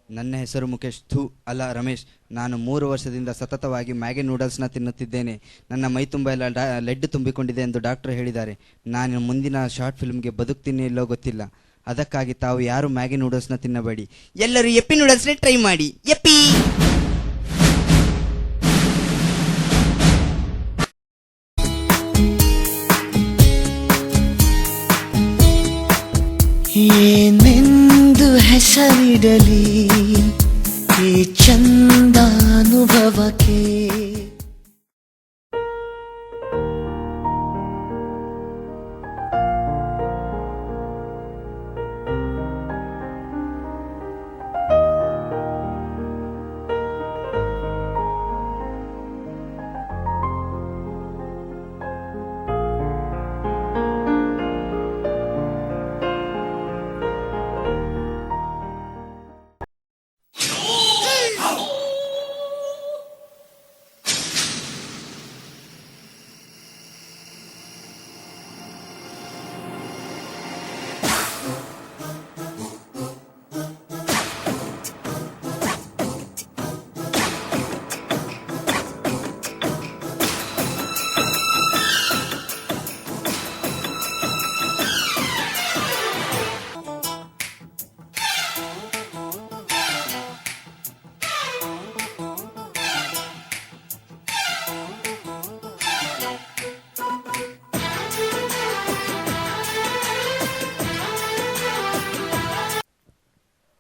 ನನ್ನ ಹೆಸರು ಮುಖೇಶ್. ಅಲ್ಲ ರಮೇಶ್. ನಾನು 3 ವರ್ಷದಿಂದ ಸತತವಾಗಿ ಮ್ಯಾಗಿ ನೂಡಲ್ಸ್ನ ತಿನ್ನುತ್ತಿದ್ದೇನೆ. ನನ್ನ ಮೈ ತುಂಬ ಎಲ್ಲ ಲೆಡ್ ತುಂಬಿಕೊಂಡಿದೆ ಎಂದು ಡಾಕ್ಟರ್ ಹೇಳಿದ್ದಾರೆ. ನಾನು ಮುಂದಿನ ಶಾರ್ಟ್ ಫಿಲ್ಮ್ಗೆ ಬದುಕ್ತೀನಿ ಇಲ್ಲೋ ಗೊತ್ತಿಲ್ಲ. ಅದಕ್ಕಾಗಿ ತಾವು ಯಾರು ಮ್ಯಾಗಿ ನೂಡಲ್ಸ್ನ ತಿನ್ನಬೇಡಿ. ಎಲ್ಲರೂ ಎಪ್ಪಿ ನೂಡಲ್ಸ್ನೇ ಟ್ರೈ ಮಾಡಿ. ಎಪ್ಪಿ. ಏನೆಂದು ಹೆಸರಿಡಲಿ ಈ ಚಂದಾನುಭವಕ್ಕೆ.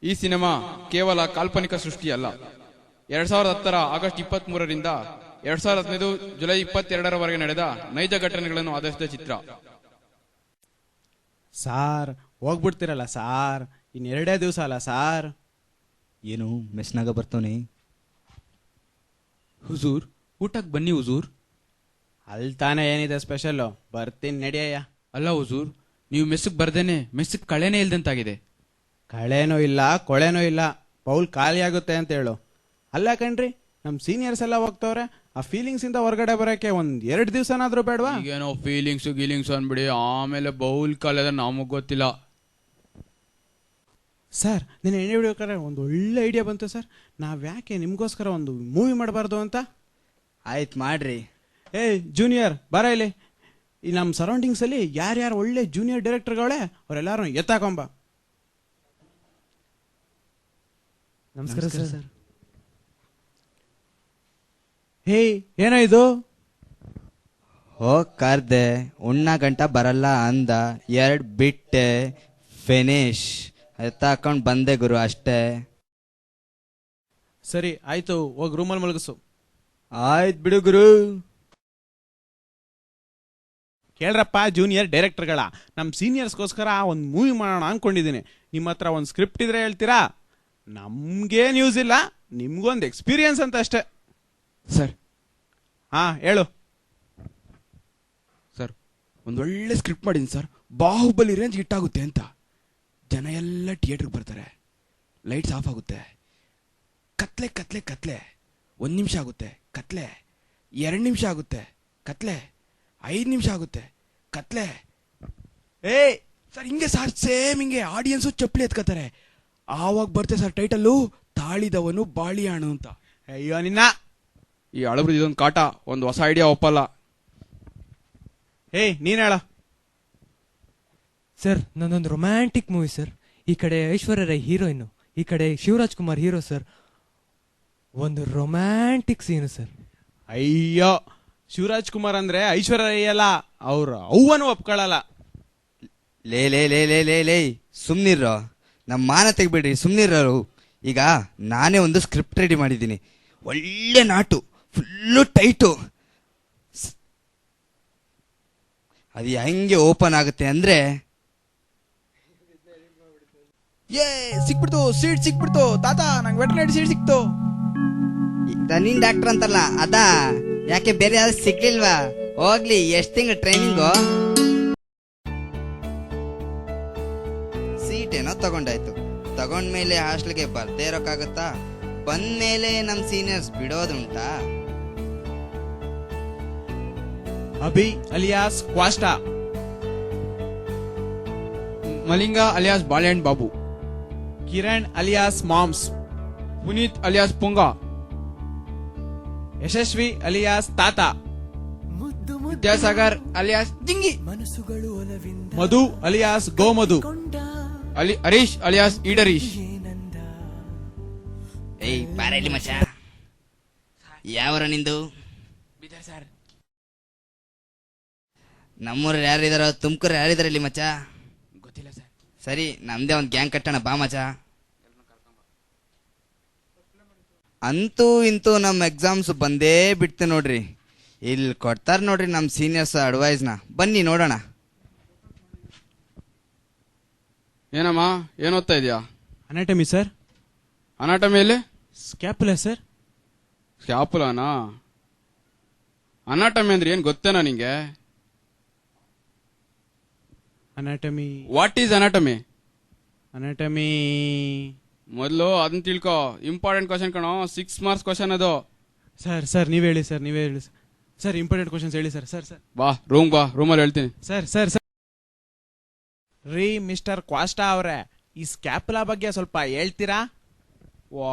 ಈ ಸಿನಿಮಾ ಕೇವಲ ಕಾಲ್ಪನಿಕ ಸೃಷ್ಟಿಯಲ್ಲ. 2010 ಆಗಸ್ಟ್ 23ರಿಂದ 2015 ಜುಲೈ 22ರವರೆಗೆ ನಡೆದ ನೈಜ ಘಟನೆಗಳನ್ನು ಆಧರಿಸಿದ ಚಿತ್ರ. ಸಾರ್ ಹೋಗ್ಬಿಡ್ತಿರಲ್ಲ ಸಾರ್, ಇನ್2 ದಿವಸ ಅಲ್ಲ ಸಾರ್. ಏನು ಮೆಸ್ನಾಗ ಬರ್ತವನೆ? ಹುಜೂರ್ ಊಟಕ್ಕೆ ಬನ್ನಿ ಹುಜೂರ್. ಅಲ್ಲಿ ತಾನೇ ಏನಿದೆ ಸ್ಪೆಷಲ್ಲು, ಬರ್ತೀನಿ ನಡಿಯಯ್ಯ. ಅಲ್ಲ ಹುಜೂರ್, ನೀವು ಮೆಸ್ಸಿಗೆ ಬರ್ದೇನೆ ಮೆಸ್ಸಿಗೆ ಕಳೆನೇ ಇಲ್ದಂತಾಗಿದೆ. ಕಳೆನೂ ಇಲ್ಲ ಕೊಳೆನೂ ಇಲ್ಲ, ಪೌಲ್ ಖಾಲಿ ಆಗುತ್ತೆ ಅಂತ ಹೇಳು. ಅಲ್ಲ ಕಣ್ರಿ, ನಮ್ಮ ಸೀನಿಯರ್ಸ್ ಎಲ್ಲ ಹೋಗ್ತವ್ರೆ, ಆ ಫೀಲಿಂಗ್ಸ್ ಇಂದ ಹೊರಗಡೆ ಬರೋಕೆ 1-2 ದಿವಸನಾದ್ರೂ ಬೇಡವಾ? ಈಗೇನೋ ಫೀಲಿಂಗ್ಸ್ ಅನ್ಬಿಡಿ, ಆಮೇಲೆ ಬೌಲ್ ಕಾಲ ನಮಗ್ ಗೊತ್ತಿಲ್ಲ. ಸರ್ ನೀನು ಎಣ್ಣೆ ಹಿಡಿಯೋಕ್ರೆ ಒಂದು ಒಳ್ಳೆ ಐಡಿಯಾ ಬಂತು ಸರ್. ನಾವ್ಯಾಕೆ ನಿಮಗೋಸ್ಕರ ಒಂದು ಮೂವಿ ಮಾಡಬಾರ್ದು ಅಂತ? ಆಯ್ತು ಮಾಡ್ರಿ. ಜೂನಿಯರ್ ಬರ ಇಲ್ಲಿ. ಈ ನಮ್ಮ ಸರೌಂಡಿಂಗ್ಸಲ್ಲಿ ಯಾರ್ಯಾರು ಒಳ್ಳೆ ಜೂನಿಯರ್ ಡೈರೆಕ್ಟರ್ಗಳೇ ಅವರೆಲ್ಲರೂ ಎತ್ತಾಕೊಂಬ. ನಮಸ್ಕಾರ ಸರ್. ಏನೋ ಇದು? ಹೋಗ್ ಕಾರ್ದೆ, ಉಣ್ಣ ಗಂಟ ಬರಲ್ಲ ಅಂದ, 2 ಬಿಟ್ಟೆ, ಫಿನಿಶ್. ಎತ್ತಾಕೊಂಡು ಬಂದೆ ಗುರು, ಅಷ್ಟೇ. ಸರಿ ಆಯ್ತು, ಹೋಗಿ ರೂಮಲ್ಲಿ ಮಲಗಿಸು. ಆಯ್ತು ಬಿಡು ಗುರು. ಕೇಳ್ರಪ್ಪ ಜೂನಿಯರ್ ಡೈರೆಕ್ಟರ್ಗಳ, ನಮ್ಮ ಸೀನಿಯರ್ಸ್ಗೋಸ್ಕರ ಒಂದು ಮೂವಿ ಮಾಡೋಣ ಅನ್ಕೊಂಡಿದ್ದೀನಿ. ನಿಮ್ಮ ಹತ್ರ ಒಂದು ಸ್ಕ್ರಿಪ್ಟ್ ಇದ್ರೆ ಹೇಳ್ತೀರಾ? ನಮ್ಗೆ ನ್ಯೂಸ್ ಇಲ್ಲ, ನಿಮ್ಗೊಂದು ಎಕ್ಸ್ಪೀರಿಯನ್ಸ್ ಅಂತ ಅಷ್ಟೇ. ಸರ್ ಹೇಳು ಸರ್, ಒಂದೊಳ್ಳೆ ಸ್ಕ್ರಿಪ್ಟ್ ಮಾಡೀನಿ ಸರ್. ಬಾಹುಬಲಿ ರೇಂಜ್ ಹಿಟ್ ಆಗುತ್ತೆ ಅಂತ. ಜನ ಎಲ್ಲ ಥಿಯೇಟರ್ಗೆ ಬರ್ತಾರೆ, ಲೈಟ್ಸ್ ಆಫ್ ಆಗುತ್ತೆ, ಕತ್ಲೆ ಕತ್ಲೆ ಕತ್ಲೆ. 1 ನಿಮಿಷ ಆಗುತ್ತೆ ಕತ್ಲೆ, 2 ನಿಮಿಷ ಆಗುತ್ತೆ ಕತ್ಲೆ, 5 ನಿಮಿಷ ಆಗುತ್ತೆ ಕತ್ಲೆ. ಸರ್ ಹಿಂಗೆ ಸರ್, ಸೇಮ್ ಹಿಂಗೆ ಆಡಿಯನ್ಸು ಚಪ್ಪಲಿ ಎತ್ಕೋತಾರೆ. ಆವಾಗ ಬರ್ತೇ ಸರ್ ಟೈಟಲ್ಲು, ತಾಳಿದವನು ಬಾಳಿಯಾಣು ಅಂತ. ಅಯ್ಯೋ ನಿನ್ನ, ಈ ಅಳಬ್ರದ್ದು ಇದೊಂದು ಕಾಟ, ಒಂದು ಹೊಸ ಐಡಿಯಾ ಒಪ್ಪಲ್ಲ. ನೀನ್ ಹೇಳ. ಸರ್ ನಂದೊಂದು ರೊಮ್ಯಾಂಟಿಕ್ ಮೂವಿ ಸರ್. ಈ ಕಡೆ ಐಶ್ವರ್ಯ ರೈ ಹೀರೋಯಿನ್, ಈ ಕಡೆ ಶಿವರಾಜ್ ಕುಮಾರ್ ಹೀರೋ ಸರ್. ಒಂದು ರೊಮ್ಯಾಂಟಿಕ್ ಸೀನು ಸರ್. ಅಯ್ಯೋ, ಶಿವರಾಜ್ ಕುಮಾರ್ ಅಂದ್ರೆ ಐಶ್ವರ್ಯ ರೈ ಅಲ್ಲ, ಅವ್ರ ಅವ್ವನು ಒಪ್ಕೊಳ್ಳಲ್ಲ. ಲೇ ಲೇ ಲೇ ಲೇ ಲೇ ಲೇ ಸುಮ್ನಿರೋ, ನಮ್ಮ ಮಾನ ತೆಗ್ಬಿಡ್ರಿ, ಸುಮ್ನಿರೋರು. ಈಗ ನಾನೇ ಒಂದು ಸ್ಕ್ರಿಪ್ಟ್ ರೆಡಿ ಮಾಡಿದ್ದೀನಿ, ಒಳ್ಳೆ ನಾಟು, ಫುಲ್ಲು ಟೈಟು. ಅದು ಹೆಂಗೆ ಓಪನ್ ಆಗುತ್ತೆ ಅಂದ್ರೆ, ಸಿಕ್ಬಿಡ್ತು ಸೀಟ್ ಸಿಕ್ಬಿಡ್ತು ತಾತ, ನಂಗೆ ವೆಟರ್ನರಿ ಸೀಟ್ ಸಿಕ್ತು. ನೀನ್ ಡಾಕ್ಟರ್ ಅಂತಲ್ಲ ಅದಾ? ಯಾಕೆ ಬೇರೆ ಯಾವ್ದು ಸಿಗ್ಲಿಲ್ವಾ? ಹೋಗ್ಲಿ, ಎಷ್ಟು ತಿಂಗಳು ಟ್ರೈನಿಂಗು? ಸೀಟ್ ಏನೋ ತಗೊಂಡಾಯ್ತು, ತಗೊಂಡ್ಮೇಲೆ ಹಾಸ್ಟೆಲ್ಗೆ ಬರ್ದೇ ಇರೋಕ್ಕಾಗತ್ತಾ? ಬಂದ್ಮೇಲೆ ನಮ್ ಸೀನಿಯರ್ಸ್ ಬಿಡೋದುಂಟಾ? ಅಭಿ ಅಲಿಯಾಸ್ ಕ್ವಾಸ್ಟಾ, ಮಲಿಂಗ ಅಲಿಯಾಸ್ ಬಾಳೆಹಣ್ಣು ಬಾಬು, ಕಿರಣ್ ಅಲಿಯಾಸ್ ಮಾಮ್ಸ್, ಪುನೀತ್ ಅಲಿಯಾಸ್ ಪುಂಗ. ಯಶಸ್ವಿ ಅಲಿಯಾಸ್ ತಾತ. ವಿದ್ಯಾಸಾಗರ್ ಅಲಿಯಾಸ್ ಜಿಂಗಿ. ಮಧು ಅಲಿಯಾಸ್ ಗೋಮಧು. ಹರೀಶ್ ಅಲಿಯಾಸ್ ಈಡರೀಶ್. ಏಯ್ ಬಾರಲ್ಲಿ ಮಚ್ಚ, ಯಾವರ ನಿಂದು? ಸರ್ ನಮ್ಮೂರು ಯಾರಿದಾರೋ, ತುಮಕೂರು ಯಾರಿದಾರಲ್ಲಿ ಮಚ್ಚ? ಗೊತ್ತಿಲ್ಲ ಸರ್. ಸರಿ, ನಮ್ದೇ ಒಂದು ಗ್ಯಾಂಗ್ ಕಟ್ಟೋಣ ಬಾ ಮಚ್ಚ. ಅಂತೂ ಇಂತೂ ನಮ್ಮ ಎಕ್ಸಾಮ್ಸ್ ಬಂದೇ ಬಿಡ್ತೆ ನೋಡ್ರಿ. ಇಲ್ಲಿ ಕೊಡ್ತಾರ ನೋಡ್ರಿ ನಮ್ಮ ಸೀನಿಯರ್ಸ್ ಅಡ್ವೈಸ್ನ. ಬನ್ನಿ ನೋಡೋಣ. ಏನಮ್ಮ, ಏನ್ ಓದ್ತಾ ಇದೀಯಾ? Anatomy sir. ಅನಾಟಮಿಯಲ್ಲಿ ಸ್ಕ್ಯಾಪುಲಾ ಸರ್. ಸ್ಕ್ಯಾಪುಲಾನಾ? ಅನಾಟಮಿ ಅಂದ್ರೆ ಏನ್ ಗೊತ್ತೇನಾ ನಿಂಗೆ? Anatomy. What is anatomy? Anatomy ಮೊದಲು ಅದನ್ನ ತಿಳ್ಕೊ. ಇಂಪಾರ್ಟೆಂಟ್ ಕ್ವಶನ್ ಕಣೋ, 6 ಮಾರ್ಕ್ಸ್ ಕ್ವಶನ್ ಅದು. ಸರ್ ನೀವೇ ಹೇಳಿ ಸರ್, ನೀವೇ ಹೇಳಿ ಸರ್. ಇಂಪಾರ್ಟೆಂಟ್ ಕ್ವಶನ್ಸ್ ಹೇಳಿ ಸರ್. ಸರ್ ಬಾ ರೂಮಲ್ಲಿ ಹೇಳ್ತೀನಿ. ಸರ್ ರೀ ಮಿಸ್ಟರ್ ಕ್ವಾಸ್ಟಾ ಅವರೇ, ಈ ಸ್ಕ್ಯಾಪುಲಾ ಬಗ್ಗೆ ಸ್ವಲ್ಪ ಹೇಳ್ತೀರಾ? ವಾ,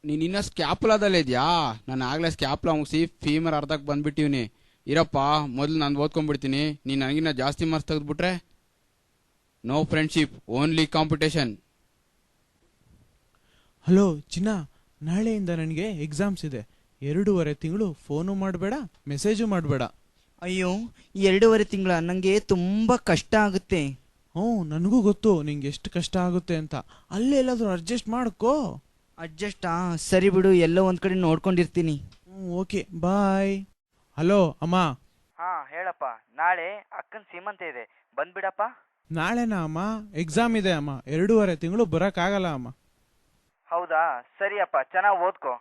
ನೀನ್ ಇನ್ನ ಸ್ಕ್ಯಾಪುಲಾದಲ್ಲೇ ಇದ್ಯಾ? ನಾನು ಆಗ್ಲೇ ಸ್ಕ್ಯಾಪುಲಾ ಮುಗಿಸಿ ಫೀಮರ್ ಅರ್ಧಕ್ಕೆ ಬಂದ್ಬಿಟ್ಟಿವ್ನಿ. ಇರಪ್ಪ, ಮೊದಲು ನಾನು ಓದ್ಕೊಂಡ್ಬಿಡ್ತೀನಿ. ನೀನ್ ನನಗಿನ್ನ ಜಾಸ್ತಿ ಮಾರ್ಕ್ಸ್ ತೆಗೆದ್ಬಿಟ್ರೆ no friendship, only competition. Hello ಚಿನ್ನ, ನಾಳೆಯಿಂದ ನನಗೆ ಎಕ್ಸಾಮ್ಸ್ ಇದೆ. 2.5 ತಿಂಗಳು ಫೋನು ಮಾಡಬೇಡ, ಮೆಸೇಜು ಮಾಡಬೇಡ. ಅಯ್ಯೋ, 2.5 ತಿಂಗಳ ನಂಗೆ ತುಂಬಾ ಕಷ್ಟ ಆಗುತ್ತೆ. ನನಗೂ ಗೊತ್ತು ನಿಂಗೆ ಎಷ್ಟು ಕಷ್ಟ ಆಗುತ್ತೆ ಅಂತ. ಅಲ್ಲೇ ಎಲ್ಲಾದ್ರೂ ಅಡ್ಜಸ್ಟ್ ಮಾಡ್ಕೋ. ಅಡ್ಜಸ್ಟಾ? ಸರಿ ಬಿಡು, ಎಲ್ಲೋ ಒಂದ್ ಕಡೆ ನೋಡ್ಕೊಂಡಿರ್ತೀನಿ. Okay bye. ಹಲೋ ಅಮ್ಮ. ಹಾ ಹೇಳಪ್ಪ. ನಾಳೆ ಅಕ್ಕನ ಸೀಮಂತ ಇದೆ, ಬಂದ್ಬಿಡಪ್ಪ. ನಾಳೆನಾ ಅಮ್ಮ? ಎಕ್ಸಾಮ್ ಇದೆ ಅಮ್ಮ, 2.5 ತಿಂಗಳು ಬರೋಕ್ಕಾಗಲ್ಲ ಅಮ್ಮ. ಹೌದಾ? ಸರಿಯಪ್ಪ, ಚೆನ್ನಾಗಿ ಓದ್ಕೋ.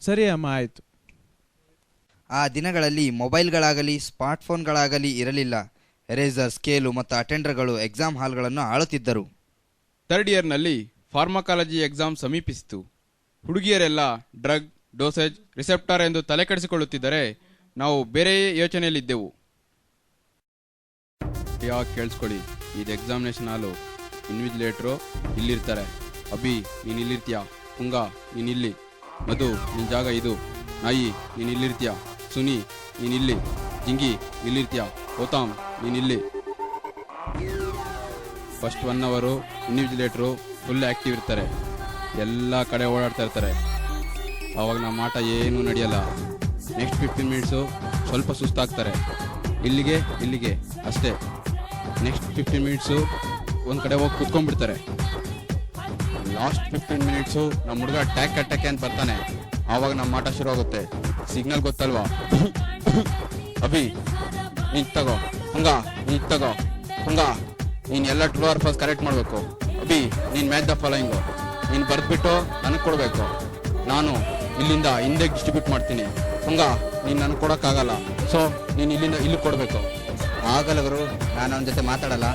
ಸರಿ ಅಮ್ಮ, ಆಯ್ತು. ಆ ದಿನಗಳಲ್ಲಿ ಮೊಬೈಲ್ಗಳಾಗಲಿ ಸ್ಮಾರ್ಟ್ಫೋನ್ಗಳಾಗಲಿ ಇರಲಿಲ್ಲ. ಎರೇಸರ್, ಸ್ಕೇಲು ಮತ್ತು ಅಟೆಂಡರ್ಗಳು ಎಕ್ಸಾಮ್ ಹಾಲ್ಗಳನ್ನು ಆಳುತ್ತಿದ್ದರು. 3rd ಇಯರ್ನಲ್ಲಿ ಫಾರ್ಮಕಾಲಜಿ ಎಕ್ಸಾಮ್ ಸಮೀಪಿಸಿತು. ಹುಡುಗಿಯರೆಲ್ಲ ಡ್ರಗ್, ಡೋಸೇಜ್, ರಿಸೆಪ್ಟಾರ್ ಎಂದು ತಲೆ ಕೆಡಿಸಿಕೊಳ್ಳುತ್ತಿದ್ದರೆ ನಾವು ಬೇರೆ ಯೋಚನೆಯಲ್ಲಿದ್ದೆವು. ಯಾಕೆ ಕೇಳಿಸ್ಕೊಳ್ಳಿ, ಇದು ಎಕ್ಸಾಮಿನೇಷನ್ ಹಾಲು. ಇನ್ವಿಜಿಲೇಟ್ರು ಇಲ್ಲಿರ್ತಾರೆ. ಅಭಿ ನೀನು ಇಲ್ಲಿರ್ತೀಯ, ಪುಂಗ ನೀನು ಇಲ್ಲಿ, ಮಧು ನಿನ್ನ ಜಾಗ ಇದು, ನಾಯಿ ನೀನು ಇಲ್ಲಿರ್ತೀಯ, ಸುನಿ ನೀನಿಲ್ಲಿ, ಜಿಂಗಿ ಇಲ್ಲಿರ್ತೀಯ, ಗೌತಮ್ ನೀನಿಲ್ಲಿ. ಫಸ್ಟ್ 1 ಅವರು ಇನ್ವಿಜಿಲೇಟ್ರು ಫುಲ್ ಆ್ಯಕ್ಟಿವ್ ಇರ್ತಾರೆ, ಎಲ್ಲ ಕಡೆ ಓಡಾಡ್ತಾ ಇರ್ತಾರೆ. ಆವಾಗ ನಮ್ಮ ಆಟ ಏನೂ ನಡೆಯಲ್ಲ. ನೆಕ್ಸ್ಟ್ 15 ಮಿನಿಟ್ಸು ಸ್ವಲ್ಪ ಸುಸ್ತಾಗ್ತಾರೆ, ಇಲ್ಲಿಗೆ ಅಷ್ಟೇ. ನೆಕ್ಸ್ಟ್ 15 ಮಿನಿಟ್ಸು ಒಂದು ಕಡೆ ಹೋಗಿ ಕುತ್ಕೊಂಡ್ಬಿಡ್ತಾರೆ. ಲಾಸ್ಟ್ 15 ಮಿನಿಟ್ಸು ನಮ್ಮ ಹುಡುಗ ಟ್ಯಾಕ್ ಅಂತ ಬರ್ತಾನೆ. ಆವಾಗ ನಮ್ಮ ಆಟ ಶುರು ಆಗುತ್ತೆ. ಸಿಗ್ನಲ್ ಗೊತ್ತಲ್ವಾ? ಅಭಿ ನೀನು ತಗೋ, ಹಂಗ ನೀನು ತಗೋ, ಹಂಗ ನೀನು ಎಲ್ಲ ಟ್ರೂ ಆರ್ ಫಾಲ್ಸ್ ಕರೆಕ್ಟ್ ಮಾಡಬೇಕು. ಅಭಿ ನೀನು ಮ್ಯಾಚ್ ದ ಫಾಲೋಯಿಂಗು ನೀನು ಬರೆದ್ಬಿಟ್ಟು ನನಗೆ ಕೊಡಬೇಕು. ನಾನು ಇಲ್ಲಿಂದ ಹಿಂದೆ ಡಿಸ್ಟ್ರಿಬ್ಯೂಟ್ ಮಾಡ್ತೀನಿ. ಹಂಗ ನೀನು ನನಗೆ ಕೊಡೋಕ್ಕಾಗಲ್ಲ, ಸೊ ನೀನು ಇಲ್ಲಿಂದ ಇಲ್ಲಿ ಕೊಡಬೇಕು. ಆಗಲ್ಲ ಗುರು, ನಾನು ಅವನ ಜೊತೆ ಮಾತಾಡಲ್ಲ.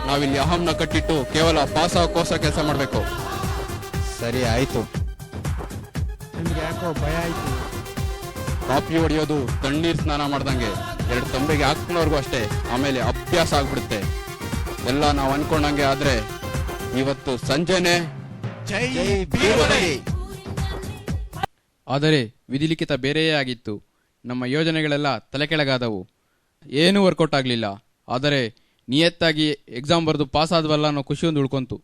ನಾವಿಲ್ಲಿ ಅಹಂನ ಕಟ್ಟಿಟ್ಟು ಕೇವಲ ಪಾಸ್ ಆಗೋಕೋಸ್ಕರ ಕೆಲಸ ಮಾಡಬೇಕು. ಸರಿ ಆಯ್ತು. ನನಗೆ ಯಾಕೋ ಭಯ ಆಯ್ತು. ಕಾಫಿ ಹೊಡೆಯೋದು ತಣ್ಣೀರ್ ಸ್ನಾನ ಮಾಡ್ದಂಗೆ, 2 ತಂಬಿಗೆ ಹಾಕ್ಕೊಂಡವ್ರಿಗೂ ಅಷ್ಟೇ. ಆಮೇಲೆ ಅಭ್ಯಾಸ ಆಗ್ಬಿಡುತ್ತೆ. ಎಲ್ಲ ನಾವು ಅನ್ಕೊಂಡಂಗೆ ಆದ್ರೆ ಇವತ್ತು ಸಂಜೆನೆ ಜೈ ಬೀರವಲಿ. ಆದರೆ ವಿಧಿಲಿಖಿತ ಬೇರೆಯೇ ಆಗಿತ್ತು. ನಮ್ಮ ಯೋಜನೆಗಳೆಲ್ಲ ತಲೆ ಕೆಳಗಾದವು. ಏನೂ ವರ್ಕೌಟ್ ಆಗಲಿಲ್ಲ. ಆದರೆ ನಿಯತ್ತಾಗಿ ಎಕ್ಸಾಮ್ ಬರೆದು ಪಾಸ್ ಆದ್ವಲ್ಲ ಅನ್ನೋ ಖುಷಿಯೊಂದು ಉಳ್ಕೊಂತು.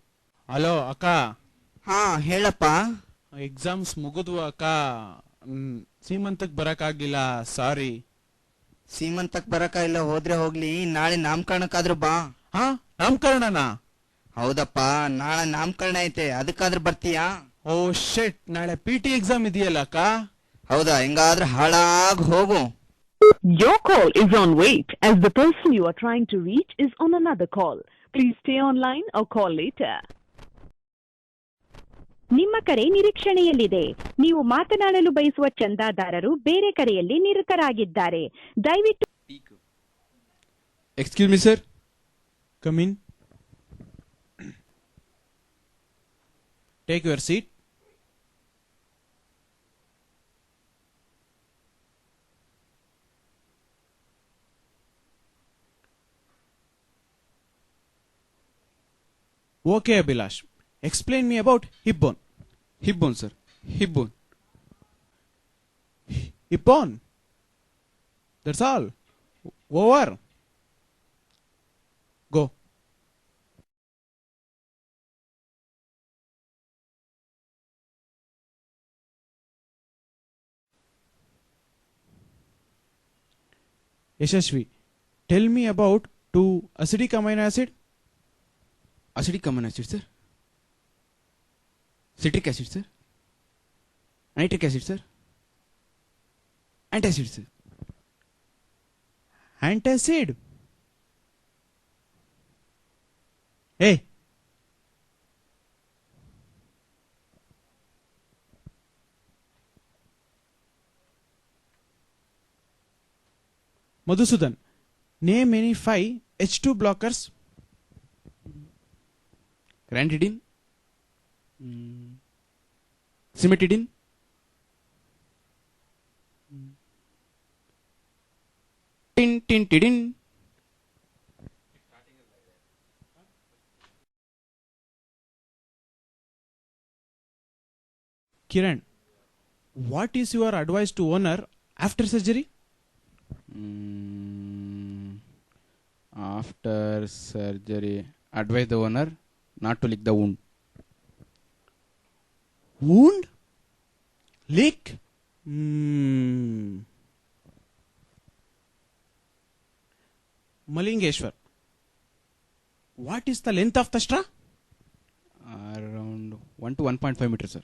ಹಲೋ ಅಕ್ಕ. ಹಾ ಹೇಳಪ್ಪ. ಎಕ್ಸಾಮ್ಸ್ ಮುಗಿದ್ವು ಅಕ್ಕ. ಸೀಮಂತಕ್ಕೆ ಬರಕ್ಕಾಗ್ಲಿಲ್ಲ, ಸಾರಿ. ಸೀಮಂತಕ್ ಬರಕ್ಕಾಗಿಲ್ಲ, ಹೋದ್ರೆ ಹೋಗ್ಲಿ, ನಾಳೆ ನಾಮಕರಣಕ್ಕಾದ್ರೂ ಬಾ. ನಾಮಕರಣನಾ? ಹೌದಪ್ಪ, ನಾಳೆ ನಾಮಕರಣ ಐತೆ, ಅದಕ್ಕಾದ್ರೂ ಬರ್ತೀಯಾ? ಓ ಶೆಟ್, ನಾಳೆ PT ಎಕ್ಸಾಮ್ ಇದೆಯಲ್ಲ ಅಕ್ಕ. ಹೌದಾ? ಹೆಂಗಾದ್ರೂ ಹಾಳಾಗ್ ಹೋಗು. Your call is on wait as the person you are trying to reach is on another call. Please stay online or call later. ನಿಮ್ಮ ಕರೆ ನಿರೀಕ್ಷಣೆಯಲ್ಲಿದೆ. ನೀವು ಮಾತನಾಡಲು ಬಯಸುವ ಚಂದಾದಾರರು ಬೇರೆ ಕರೆಯಲ್ಲಿ ನಿರತರಾಗಿದ್ದಾರೆ. ದಯವಿಟ್ಟು excuse me sir. Come in. Take your seat. Okay, Abhilash. Explain me about hip bone. Hip bone sir, hip bone. Ippon. That's all. Over. Go. Yashashvi, tell me about 2 acidic amino acid. Acidic amino acid sir, citric acid sir, nitric acid sir, antacid sir. Antacid. Hey. Madhusudan, name any 5 H2 blockers. Ranitidine, cimetidine, ಟಿನ್. Kiran, what is your advice to owner after surgery? After surgery, advise the owner not to lick the wound. Wound? Leak? Malingeshwar, what is the length of the straw? Around 1 to 1.5 meters, sir.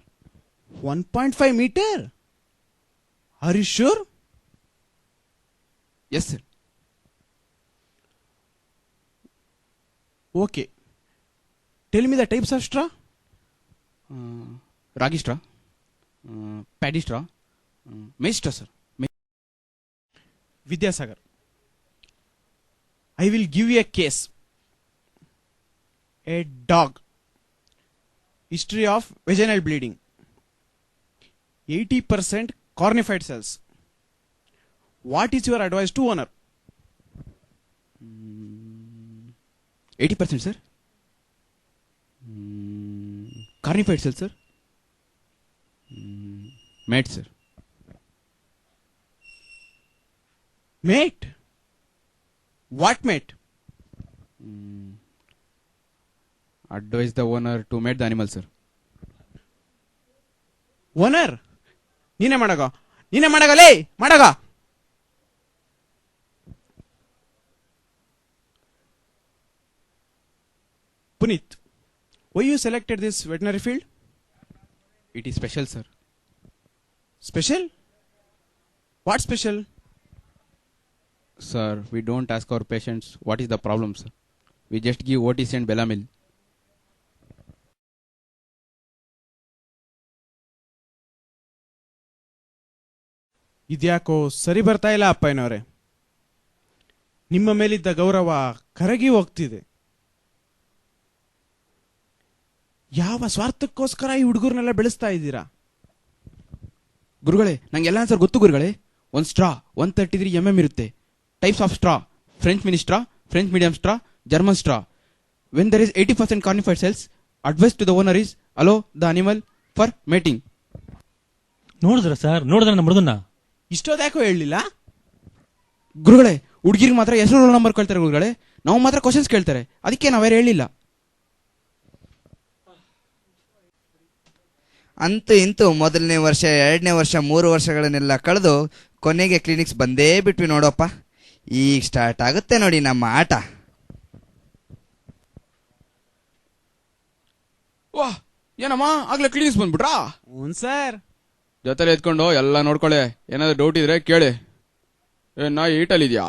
1.5 meter? Are you sure? Yes, sir. Okay. Tell me the types of straw. Ragi straw, paddy straw, maize straw sir. Vidyasagar, I will give you a case. A dog. History of vaginal bleeding. 80% cornified cells. What is your advice to owner? 80% sir. Cornified cell sir. Mate sir. Mate? What mate? Advise the owner to mate the animal, sir. Owner? ನೀನೇ ಮಾಡಗ ಲೇ ಮಾಡಗ. Puneet, why you selected this veterinary field? It is special, sir. Special? What special? Sir, we don't ask our patients what is the problem, sir. We just give OTC and Belamil. ಇದ್ಯಾಕೋ ಸರಿ ಬರ್ತಾ ಇಲ್ಲ ಅಪ್ಪಯ್ಯನವರೇ. ನಿಮ್ಮ ಮೇಲಿದ್ದ ಗೌರವ ಕರಗಿ ಹೋಗ್ತಿದೆ. ಯಾವ ಸ್ವಾರ್ಥಕ್ಕೋಸ್ಕರ ಈ ಹುಡುಗರನ್ನೆಲ್ಲ ಬೆಳೆಸ್ತಾ ಇದ್ದೀರಾ? ಗುರುಗಳೇ, ನಂಗೆಲ್ಲ ಸರ್ ಗೊತ್ತು ಗುರುಗಳೇ. ಒಂದು ಸ್ಟ್ರಾ 133 mm ಇರುತ್ತೆ. Types of straw: French mini straw, French medium straw, German straw. When there is 80% cornified cells, advice to the owner is allow the animal for mating. ನೋಡಿದ್ರ ಸರ್, ನೋಡಿದ್ರ ನಮ್ಮ ಮೃದನ್ನ ಇಷ್ಟೊದ್ಯಾಕೋ ಹೇಳಲಿಲ್ಲ? ಗುರುಗಳೇ, ಹುಡುಗಿರಿಗೆ ಮಾತ್ರ ಹೆಸರು ರೋಲ್ ನಂಬರ್ ಕೇಳ್ತಾರೆ ಗುರುಗಳೇ, ನಾವು ಮಾತ್ರ ಕ್ವಶನ್ಸ್ ಕೇಳ್ತಾರೆ. ಅದಕ್ಕೆ ನಾವ್ಯಾರು ಹೇಳಿಲ್ಲ. ಅಂತೂ ಇಂತೂ ಮೊದಲನೇ ವರ್ಷ, 2ನೇ ವರ್ಷ, 3 ವರ್ಷಗಳನ್ನೆಲ್ಲ ಕಳೆದು ಕೊನೆಗೆ ಕ್ಲಿನಿಕ್ಸ್ ಬಂದೇ ಬಿಟ್ವಿ ನೋಡಪ್ಪ. ಈಗ ಸ್ಟಾರ್ಟ್ ಆಗುತ್ತೆ ನೋಡಿ ನಮ್ಮ ಆಟ. ವಾಹ್, ಏನಮ್ಮ ಆಗ್ಲೇ ಕ್ಲಿನಿಕ್ಸ್ ಬಂದ್ಬಿಟ್ರಾ? ಹ್ಞೂ ಸರ್. ಜೊತೆಲಿ ಎತ್ಕೊಂಡು ಎಲ್ಲ ನೋಡ್ಕೊಳ್ಳಿ. ಏನಾದ್ರು ಡೌಟ್ ಇದ್ರೆ ಕೇಳಿ. ನಾ ಈಟಲ್ಲಿದ್ಯಾ?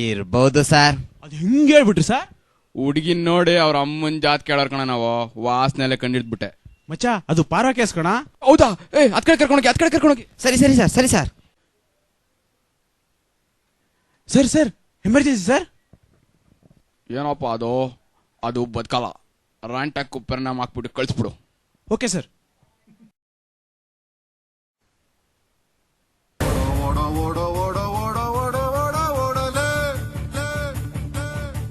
ಇರ್ಬೋದು ಸರ್. ಅದು ಹಿಂಗೆ ಹೇಳ್ಬಿಟ್ರಿ ಸರ್? ಹುಡುಗಿನ್ ನೋಡಿ ಅವ್ರ ಅಮ್ಮನ್ ಜಾತ್ ಕೇಳೋರ್ ಕಣ. ನಾವು ವಾಸನೆಲ್ಲ ಕಂಡಿಡ್ಬಿಟ್ಟೆ. ಮಚ್ಚ, ಅದು ಪಾರ ಕೇಸ್ ಕಣ. ಹೌದಾ? ಅದ್ ಕಡೆ ಕರ್ಕೊಂಡೋಗಿ, ಅದ್ ಕಡೆ ಕರ್ಕೊಂಡೋಗಿ. ಸರಿ ಸರಿ ಸರ್, ಸರಿ sir. Sir sir, emergency sir. ಏನಪ್ಪ ಅದು ಬದುಕಲ್ಲ. ರಾಂಟಾಕ್ ಪರಿಣಾಮ ಹಾಕ್ಬಿಟ್ಟು ಕಳಿಸ್ಬಿಡು. Okay sir.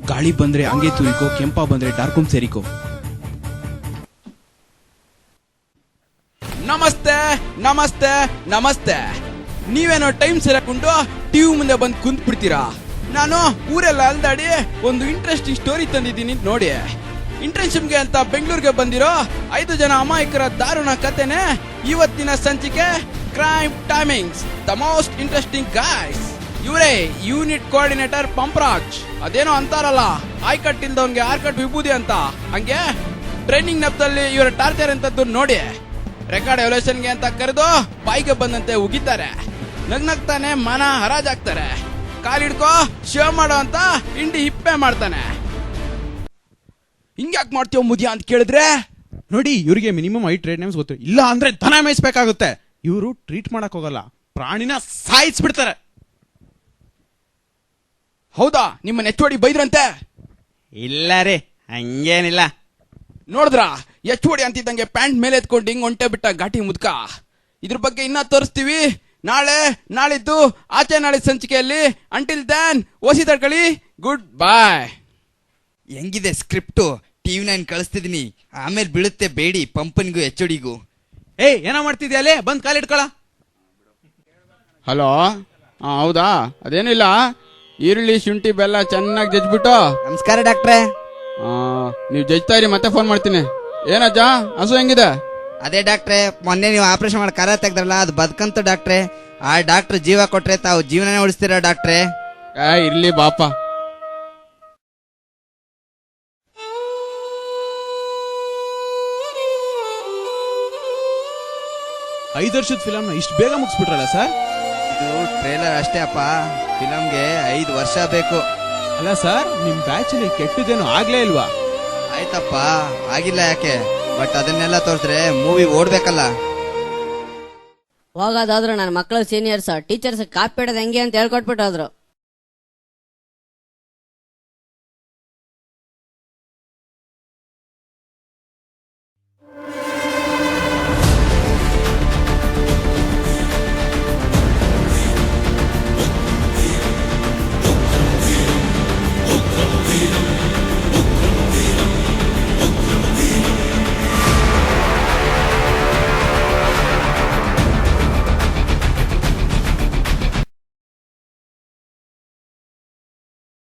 ಗಾಳಿ ಬಂದ್ರೆ ಹಂಗೆ ತುರಿಕೋ, ಕೆಂಪ ಬಂದ್ರೆ ಡಾರ್ಕುಮ್ ಸೇರಿಕೋ. ನಮಸ್ತೆ ನಮಸ್ತೆ. ನೀವೇನೋ ಟೈಮ್ ಸೇರಕೊಂಡು ಟಿವಿ ಮುಂದೆ ಬಂದು ಕುಂತ್ ಬಿಡ್ತೀರಾ. ನಾನು ಊರೆಲ್ಲ ಅಲ್ದಾಡಿ ಒಂದು ಇಂಟ್ರೆಸ್ಟಿಂಗ್ ಸ್ಟೋರಿ ತಂದಿದ್ದೀನಿ ನೋಡಿ. ಇಂಟರ್ನ್ಶಿಪ್ಗೆ ಅಂತ ಬೆಂಗಳೂರಿಗೆ ಬಂದಿರೋ 5 ಜನ ಅಮಾಯಕರ ದಾರುಣ ಕಥೆನೆ ಇವತ್ತಿನ ಸಂಚಿಕೆ crime timings. The most interesting guys ಇವರೇ ಯೂನಿಟ್ ಕೋಆರ್ಡಿನೇಟರ್ ಪಂಪರಾಜ್. ಅದೇನೋ ಅಂತಾರಲ್ಲ ಆಯ್ಕಟ್ ಇಲ್ದವನ್ಗೆ ಆರ್ಕಟ್ ವಿಭೂದಿ ಅಂತ, ಹಂಗೆ ಟ್ರೈನಿಂಗ್ ನೆಪದಲ್ಲಿ ಇವರ ಟಾರ್ಚರ್ ಅಂತದ್ದು ನೋಡಿ. ರೆಕಾರ್ಡ್ ಎವಲ್ಯೂಷನ್ಗೆ ಅಂತ ಕರೆದು ಬಾಯಿಗೆ ಬಂದಂತೆ ಉಗಿತಾರೆ, ನಗ್ನಗ್ತಾನೆ ಮನ ಹರಾಜಾಗ್ತಾರೆ. ಕಾಲಿಡ್ಕೋ ಶಿವ ಮಾಡೋ ಅಂತ ಇಂಡಿ ಹಿಪ್ಪೆ ಮಾಡ್ತಾನೆ. ಹಿಂಗ್ಯಾಕ್ ಮಾಡ್ತೀವ ಮುದಿಯ ಅಂತ ಕೇಳಿದ್ರೆ ನೋಡಿ, ಇವ್ರಿಗೆ ಮಿನಿಮಮ್ 5 ಟ್ರೇಡ್ ನೇಮ್ಸ್ ಗೊತ್ತು, ಇಲ್ಲ ಅಂದ್ರೆ ದನ ಮೇಯಿಸ್ಬೇಕಾಗುತ್ತೆ. ಇವರು ಟ್ರೀಟ್ ಮಾಡಕ್ ಹೋಗಲ್ಲ, ಪ್ರಾಣಿನ ಸಾಯಿಸ್ಬಿಡ್ತಾರೆ. ಹೌದಾ, ನಿಮ್ಮನ್ನ ಎಚ್.ಓ.ಡಿ ಬೈದ್ರಂತೆ? ಇಲ್ಲ ರೀ, ಹಂಗೇನಿಲ್ಲ. ನೋಡಿದ್ರ ಎಚ್.ಓ.ಡಿ ಅಂತಿದ್ದಂಗೆ ಪ್ಯಾಂಟ್ ಮೇಲೆ ಎತ್ಕೊಂಡು ಹಿಂಗ್ ಹೊಂಟೆ ಬಿಟ್ಟ ಘಾಟಿ ಮುದ್ಕ. ಇದ್ರ ಬಗ್ಗೆ ಇನ್ನ ತೋರಿಸ್ತೀವಿ ನಾಳೆ, ನಾಳಿದ್ದು, ಆಚೆ ನಾಳೆ ಸಂಚಿಕೆಯಲ್ಲಿ. ಅಂಟಿಲ್ ದ್ಯಾನ್ ಓಸಿ ತಡ್ಕೊಳ್ಳಿ, ಗುಡ್ ಬಾಯ್. ಹೆಂಗಿದೆ ಸ್ಕ್ರಿಪ್ಟು? TV9 ಕಳಿಸ್ತಿದ್ದೀನಿ, ಆಮೇಲೆ ಬೀಳುತ್ತೆ ಬೇಡಿ ಪಂಪನ್ಗೂ HODಗೂ. ಏನೋ ಮಾಡ್ತಿದ್ಯಾ ಅಲ್ಲೇ, ಬಂದ್ ಕಾಲಿಡ್ಕೊಳ. ಹಲೋ, ಹೌದಾ? ಅದೇನಿಲ್ಲ, ಈರುಳ್ಳಿ ಶುಂಠಿ ಬೆಲ್ಲ ಚೆನ್ನಾಗಿ ಜಜ್ಬಿಟ್ಟು. ನಮಸ್ಕಾರ ಡಾಕ್ಟ್ರೆ. ನೀವು ಜಜ್ತಾ ಇರಿ, ಮತ್ತೆ ಫೋನ್ ಮಾಡ್ತೀನಿ. ಏನಜ್ಜ, ಹಸು ಹೆಂಗಿದೆ? ಅದೇ ಡಾಕ್ಟ್ರೆ, ಮೊನ್ನೆ ನೀವು ಆಪರೇಷನ್ ಮಾಡಿ ಕರ ತೆಗ್ದ್ರಲ್ಲ, ಅದು ಬದುಕಂತು ಡಾಕ್ಟ್ರೆ. ಆ ಡಾಕ್ಟ್ರ್ ಜೀವ ಕೊಟ್ರೆ ತಾವು ಜೀವನನೇ ಉಳಿಸ್ತೀರಾ ಡಾಕ್ಟ್ರೆ. ಇರ್ಲಿ ಬಾಪ. 5 ವರ್ಷದ ಫಿಲಮ್ನ ಇಷ್ಟು ಬೇಗ ಮುಗಿಸ್ಬಿಟ್ರಲ್ಲ ಸರ್? ಇದು ಟ್ರೇಲರ್ ಅಷ್ಟೇ ಅಪ್ಪ, ಫಿಲಮ್ಗೆ 5 ವರ್ಷ ಬೇಕು. ಅಲ್ಲ ಸರ್, ನಿಮ್ ಬ್ಯಾಚ್ ಅಲ್ಲಿ ಕೆಟ್ಟದೇನು ಆಗ್ಲೇ ಇಲ್ವಾ? ಆಯ್ತಪ್ಪ, ಆಗಿಲ್ಲ ಯಾಕೆ, ಬಟ್ ಅದನ್ನೆಲ್ಲ ತೋರಿಸಿದ್ರೆ ಮೂವಿ ಓಡ್ಬೇಕಲ್ಲ. ಹೋಗೋದಾದ್ರು ನನ್ನ ಮಕ್ಕಳು ಸೀನಿಯರ್ಸ್ ಟೀಚರ್ಸ್ ಕಾಪಿ ಇಡೋದು ಹೆಂಗೆ ಅಂತ ಹೇಳ್ಕೊಟ್ಬಿಟ್ಟು ಹೋದ್ರು.